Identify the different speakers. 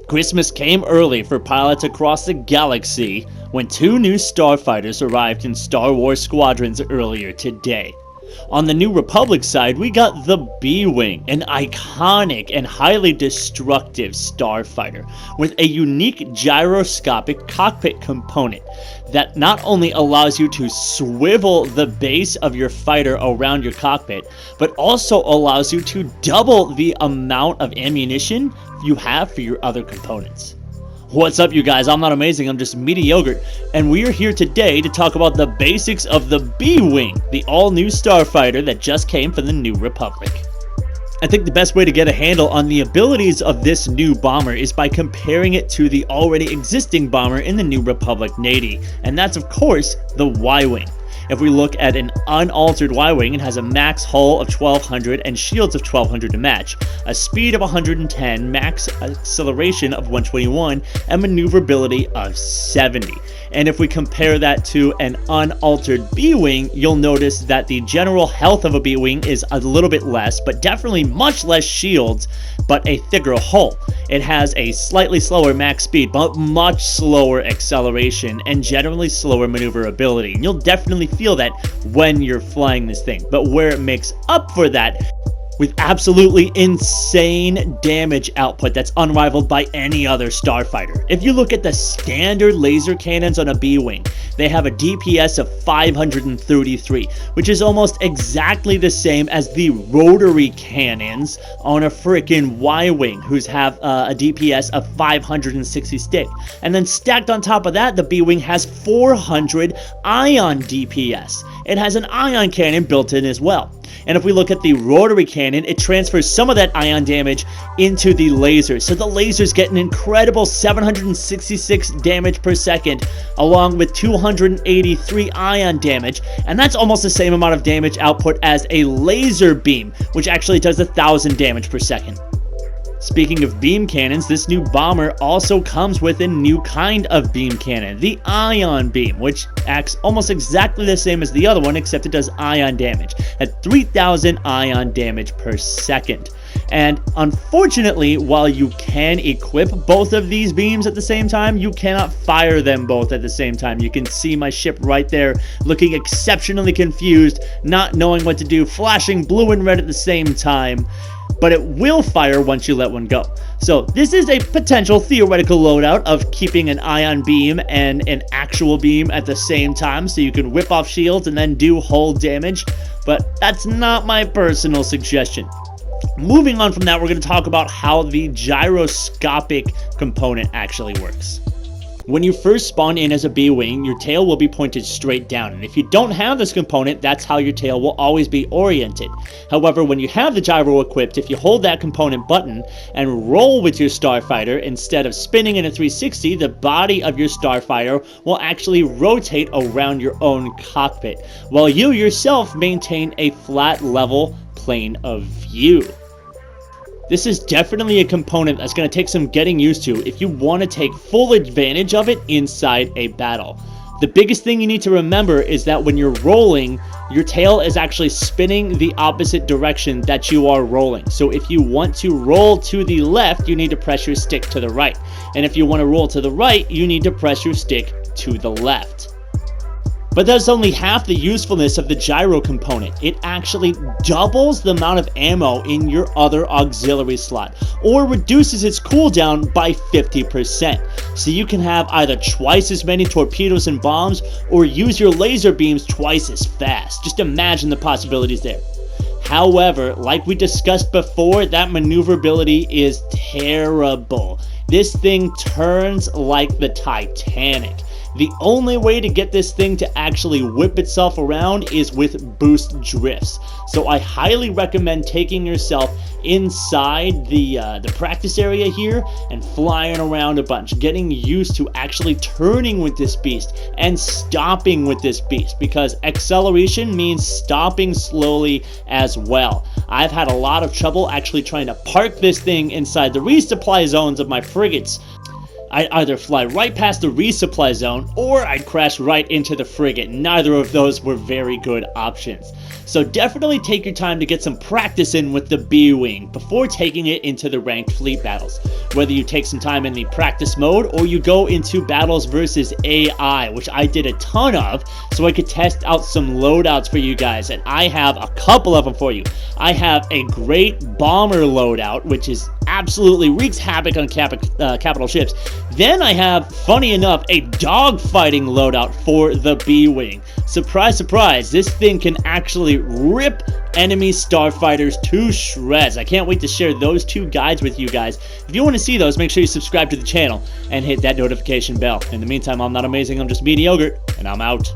Speaker 1: Christmas came early for pilots across the galaxy when 2 new starfighters arrived in Star Wars Squadrons earlier today. On the New Republic side, we got the B-Wing, an iconic and highly destructive starfighter with a unique gyroscopic cockpit component that not only allows you to swivel the base of your fighter around your cockpit, but also allows you to double the amount of ammunition you have for your other components. What's up, you guys? I'm not amazing, I'm just mediocre, and we are here today to talk about the basics of the B-Wing, the all-new starfighter that just came from the New Republic. I think the best way to get a handle on the abilities of this new bomber is by comparing it to the already existing bomber in the New Republic Navy, and that's of course the Ywing. If we look at an unaltered Ywing, it has a max hull of 1200 and shields of 1200 to match, a speed of 110, max acceleration of 121, and maneuverability of 70. And if we compare that to an unaltered B-Wing, you'll notice that the general health of a B-Wing is a little bit less, but definitely much less shields, but a thicker hull. It has a slightly slower max speed, but much slower acceleration, and generally slower maneuverability. And you'll definitely feel that when you're flying this thing. But where it makes up for that with absolutely insane damage output that's unrivaled by any other starfighter. If you look at the standard laser cannons on a B-Wing, they have a DPS of 533, which is almost exactly the same as the rotary cannons on a freaking Y-Wing, who's have a DPS of 566. And then stacked on top of that, the B-Wing has 400 ion DPS. It has an ion cannon built in as well. And if we look at the rotary cannon, it transfers some of that ion damage into the lasers. So the lasers get an incredible 766 damage per second, along with 283 ion damage. And that's almost the same amount of damage output as a laser beam, which actually does 1000 damage per second. Speaking of beam cannons, this new bomber also comes with a new kind of beam cannon, the ion beam, which acts almost exactly the same as the other one, except it does ion damage at 3000 ion damage per second. And unfortunately, while you can equip both of these beams at the same time, you cannot fire them both at the same time. You can see my ship right there looking exceptionally confused, not knowing what to do, flashing blue and red at the same time. But it will fire once you let one go. So this is a potential theoretical loadout of keeping an ion beam and an actual beam at the same time, so you can whip off shields and then do hull damage, but that's not my personal suggestion. Moving on from that, we're going to talk about how the gyroscopic component actually works. When you first spawn in as a B-Wing, your tail will be pointed straight down, and if you don't have this component, that's how your tail will always be oriented. However, when you have the gyro equipped, if you hold that component button and roll with your starfighter, instead of spinning in a 360, the body of your starfighter will actually rotate around your own cockpit, while you yourself maintain a flat, level plane of view. This is definitely a component that's going to take some getting used to if you want to take full advantage of it inside a battle. The biggest thing you need to remember is that when you're rolling, your tail is actually spinning the opposite direction that you are rolling. So if you want to roll to the left, you need to press your stick to the right. And if you want to roll to the right, you need to press your stick to the left. But that's only half the usefulness of the gyro component. It actually doubles the amount of ammo in your other auxiliary slot, or reduces its cooldown by 50%. So you can have either twice as many torpedoes and bombs, or use your laser beams twice as fast. Just imagine the possibilities there. However, like we discussed before, that maneuverability is terrible. This thing turns like the Titanic. The only way to get this thing to actually whip itself around is with boost drifts. So I highly recommend taking yourself inside the practice area here and flying around a bunch, getting used to actually turning with this beast and stopping with this beast, because acceleration means stopping slowly as well. I've had a lot of trouble actually trying to park this thing inside the resupply zones of my frigates. I'd either fly right past the resupply zone, or I'd crash right into the frigate. Neither of those were very good options. So definitely take your time to get some practice in with the B-Wing before taking it into the ranked fleet battles. Whether you take some time in the practice mode, or you go into battles versus AI, which I did a ton of, so I could test out some loadouts for you guys, and I have a couple of them for you. I have a great bomber loadout, which is absolutely wreaks havoc on capital ships. Then I have, funny enough, a dogfighting loadout for the B-Wing. Surprise, surprise, this thing can actually rip enemy starfighters to shreds. I can't wait to share those two guides with you guys. If you want to see those, make sure you subscribe to the channel and hit that notification bell. In the meantime, I'm not amazing, I'm just mediocre, and I'm out.